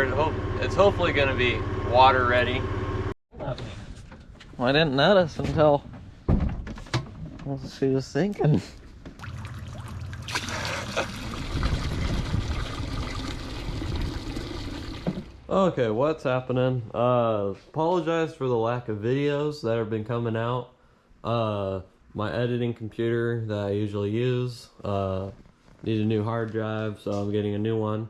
it's hopefully going to be water ready. Well, I didn't notice until she was sinking. Okay, what's happening? Apologize for the lack of videos that have been coming out. My editing computer that I usually use needs a new hard drive, so I'm getting a new one.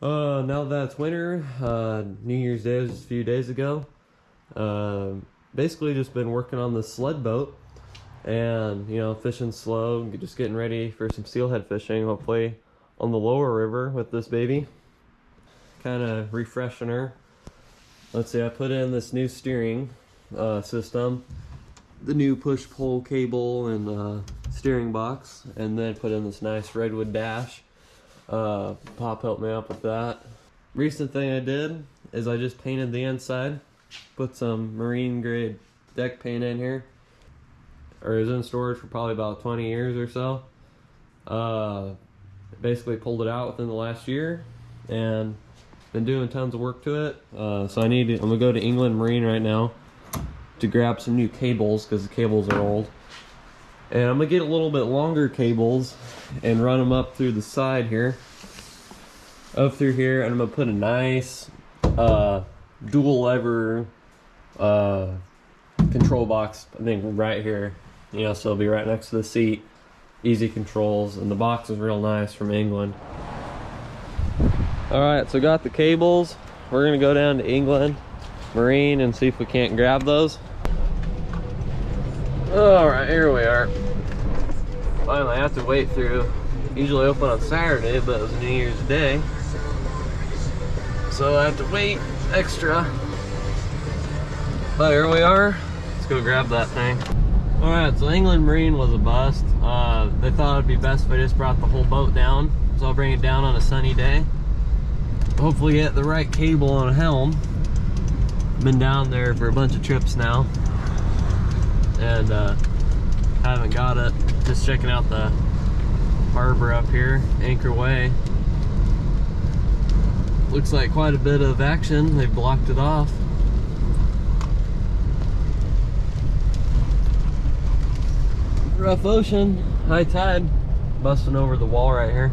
Now that it's winter, New Year's Day was just a few days ago. Basically just been working on the sled boat and, you know, fishing slow, just getting ready for some steelhead fishing, hopefully on the lower river with this baby. Kind of refreshing her. Let's see, I put in this new steering system, the new push-pull cable and steering box, and then put in this nice redwood dash. Pop helped me out with that. Recent thing I did is I just painted the inside, put some marine grade deck paint in here. It was in storage for probably about 20 years or so. Basically pulled it out within the last year and been doing tons of work to it. So I'm gonna go to England Marine right now to grab some new cables because the cables are old. And I'm gonna get a little bit longer cables and run them up through the side here, up through here, and I'm gonna put a nice dual lever control box, I think right here, you know, so it'll be right next to the seat, easy controls, and the box is real nice from England. Alright, so got the cables. We're gonna go down to England Marine and see if we can't grab those. Alright, here we are. Finally, I have to wait through. Usually open on Saturday, but it was New Year's Day, so I have to wait extra. But here we are. Let's go grab that thing. Alright, so England Marine was a bust. They thought it'd be best if I just brought the whole boat down, so I'll bring it down on a sunny day. Hopefully get the right cable on a helm. Been down there for a bunch of trips now and haven't got it. Just checking out the harbor up here, Anchor Way. Looks like quite a bit of action. They've blocked it off. Rough ocean, high tide, busting over the wall right here.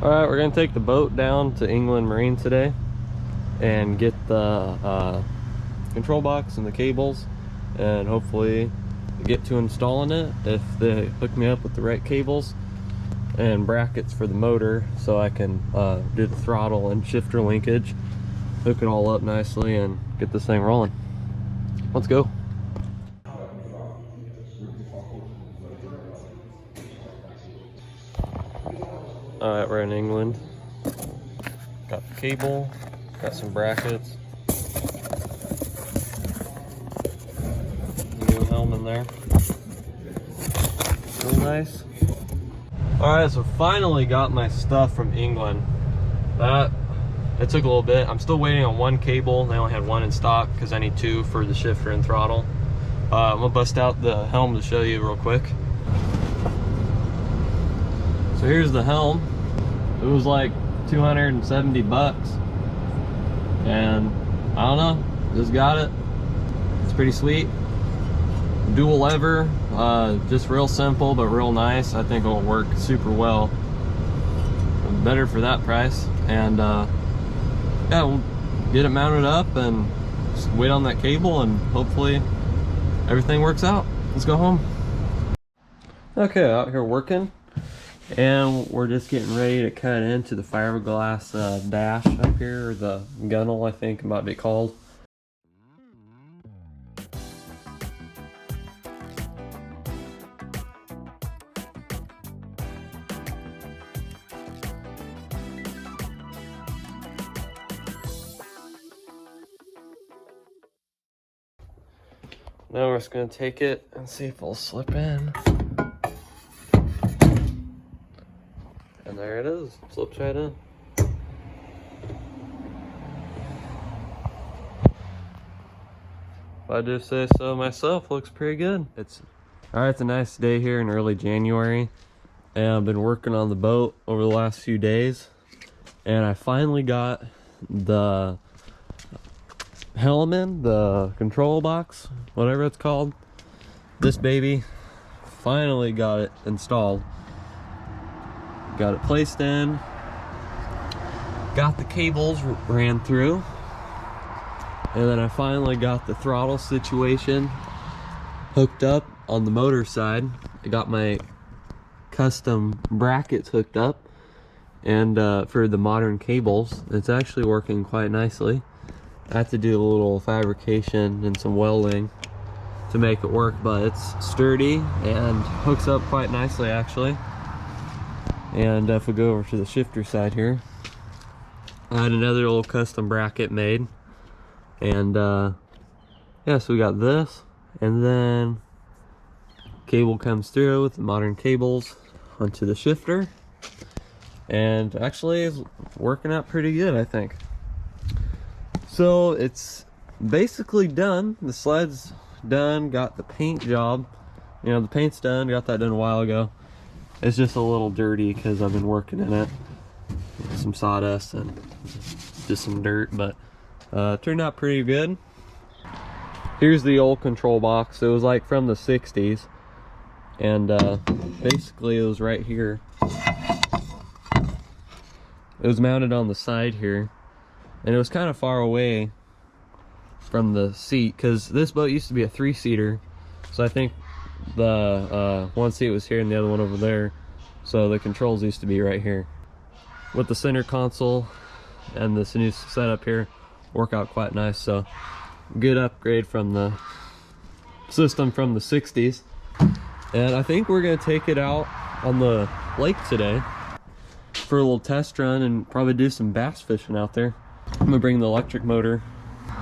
Alright, we're going to take the boat down to England Marine today and get the control box and the cables, and hopefully get to installing it if they hook me up with the right cables and brackets for the motor, so I can do the throttle and shifter linkage, hook it all up nicely and get this thing rolling. Let's go. Alright, we're in England. Got the cable, got some brackets. New helm in there. Real nice. Alright, so finally got my stuff from England. It took a little bit. I'm still waiting on one cable. They only had one in stock because I need two for the shifter and throttle. I'm gonna bust out the helm to show you real quick. So here's the helm. It was like 270 bucks, and I don't know, just got it. It's pretty sweet. Dual lever, just real simple but real nice. I think it'll work super well, better for that price. And yeah, we'll get it mounted up and just wait on that cable, and hopefully everything works out. Let's go home. Okay, out here working, and we're just getting ready to cut into the fiberglass dash up here, or the gunnel I think it might be called. Now we're just gonna take it and see if it'll slip in. And there it is, slips right in. If I do say so myself, looks pretty good. It's a nice day here in early January, and I've been working on the boat over the last few days, and I finally got the helmet, the control box, whatever it's called. This baby, finally got it installed. Got it placed in, got the cables ran through, and then I finally got the throttle situation hooked up on the motor side. I got my custom brackets hooked up, and for the modern cables, it's actually working quite nicely. I had to do a little fabrication and some welding to make it work, but it's sturdy and hooks up quite nicely actually. And if we go over to the shifter side here, I had another little custom bracket made, and yeah, so we got this, and then cable comes through with the modern cables onto the shifter, and actually it's working out pretty good, I think. So it's basically done. The sled's done, got the paint job, you know, the paint's done, got that done a while ago. It's just a little dirty because I've been working in it, some sawdust and just some dirt, but turned out pretty good. Here's the old control box. It was like from the 60s, and basically it was right here. It was mounted on the side here, and it was kind of far away from the seat because this boat used to be a 3-seater, so I think the one seat was here and the other one over there, so the controls used to be right here. With the center console and this new setup here, work out quite nice. So good upgrade from the system from the 60s. And I think we're gonna take it out on the lake today for a little test run and probably do some bass fishing out there. I'm gonna bring the electric motor,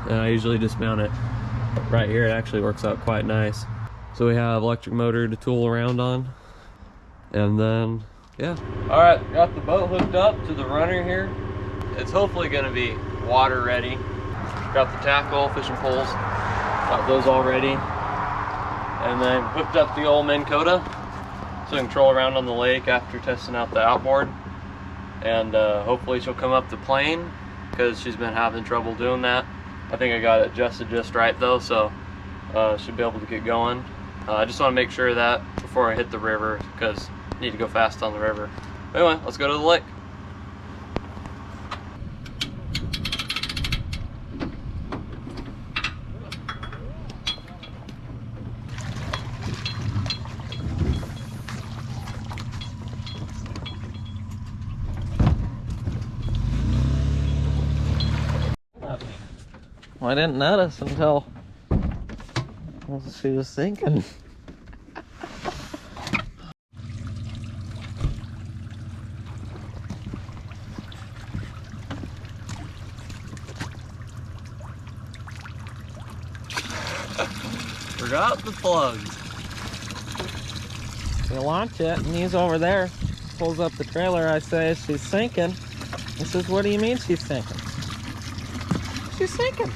and I usually just mount it right here. It actually works out quite nice. So we have electric motor to tool around on, and then yeah. All right, got the boat hooked up to the runner here. It's hopefully gonna be water ready. Got the tackle, fishing poles, got those all ready, and then hooked up the old Minn Kota so I can troll around on the lake after testing out the outboard. And hopefully she'll come up the plane because she's been having trouble doing that. I think I got it adjusted just right though, so should be able to get going. I just want to make sure of that before I hit the river because I need to go fast on the river. Anyway, let's go to the lake. I didn't notice until she was sinking. Forgot the plugs. You launch it and he's over there, pulls up the trailer. I say, she's sinking. He says, what do you mean she's sinking? She's sinking.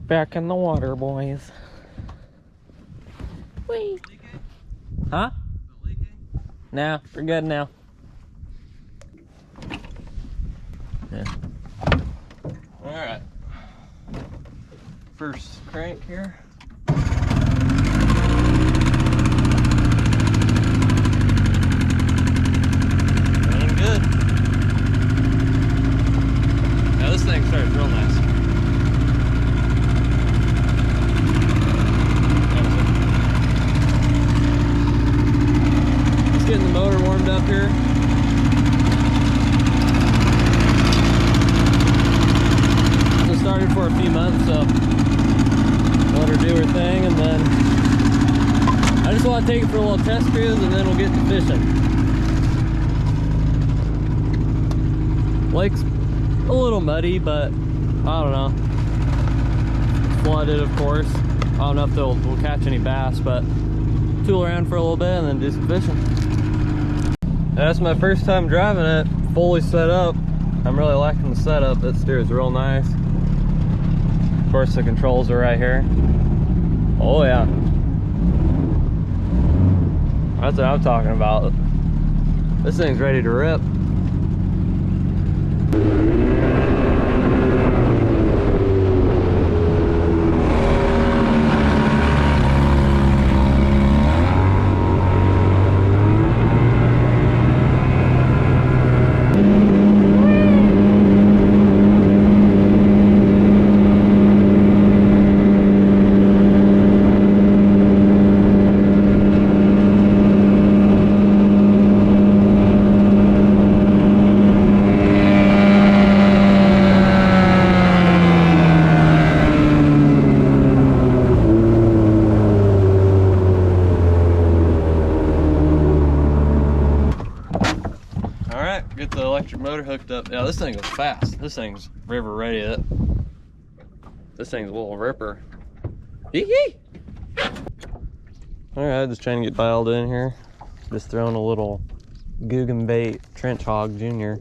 Back in the water, boys. Whee! Huh? No, we're good now. Yeah. Alright. First crank here. Running good. Now this thing starts real nice. Getting the motor warmed up here. It started for a few months, so let her do her thing, and then I just want to take it for a little test cruise and then we'll get to fishing. Lake's a little muddy, but I don't know. It's flooded, of course. I don't know if we'll catch any bass, but tool around for a little bit and then do some fishing. That's my first time driving it, fully set up. I'm really liking the setup. It steers real nice. Of course, the controls are right here. Oh yeah. That's what I'm talking about. This thing's ready to rip. Get the electric motor hooked up. Yeah, this thing goes fast. This thing's river ready. This thing's a little ripper. Hee-hee! Alright, just trying to get dialed in here. Just throwing a little Guggen bait trench hog junior.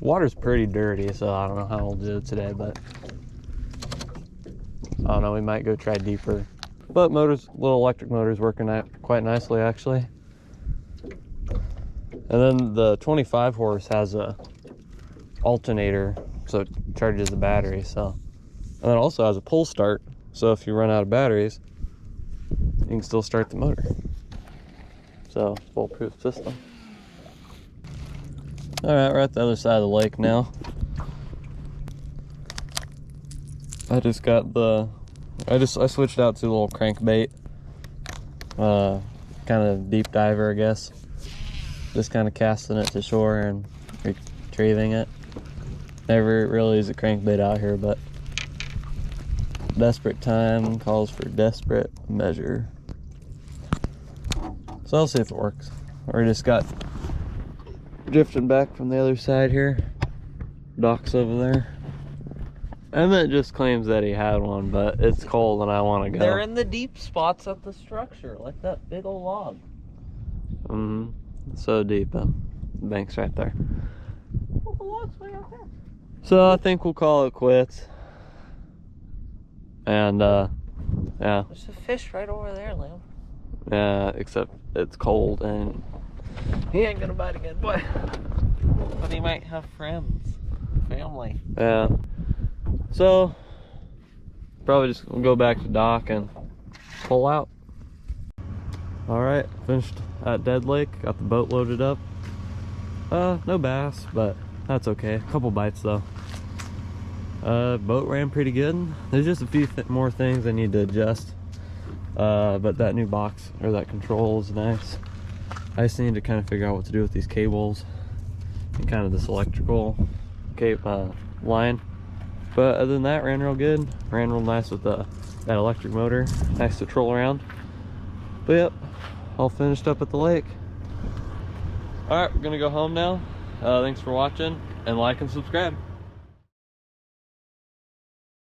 Water's pretty dirty, so I don't know how we'll do it today, but I don't know, we might go try deeper. But little electric motor's working out quite nicely actually. And then the 25 horse has a alternator, so it charges the battery. So, and then also has a pull start, so if you run out of batteries, you can still start the motor. So, foolproof system. All right, we're at the other side of the lake now. I just got I switched out to a little crankbait, kind of deep diver, I guess. Just kind of casting it to shore and retrieving it. Never really is a crankbait out here, but desperate time calls for desperate measure. So I'll see if it works. We just got drifting back from the other side here. Dock's over there. Emmett just claims that he had one, but it's cold and I want to go. They're in the deep spots of the structure, like that big old log. Mm-hmm. So deep, the bank's right there. Oh, the log's way out there. So I think we'll call it quits. And yeah. There's a fish right over there, Liam. Yeah, except it's cold and he ain't gonna bite again, boy. But he might have friends, family. Yeah. So probably just we'll go back to dock and pull out. All right, finished at Dead Lake, got the boat loaded up. No bass, but that's okay. A couple bites though. Boat ran pretty good. There's just a few more things I need to adjust. But that new box, or that control is nice. I just need to kind of figure out what to do with these cables and kind of this electrical line. But other than that, ran real good. Ran real nice with that electric motor. Nice to troll around. But yep, all finished up at the lake. All right, we're gonna go home now. Thanks for watching, and like and subscribe.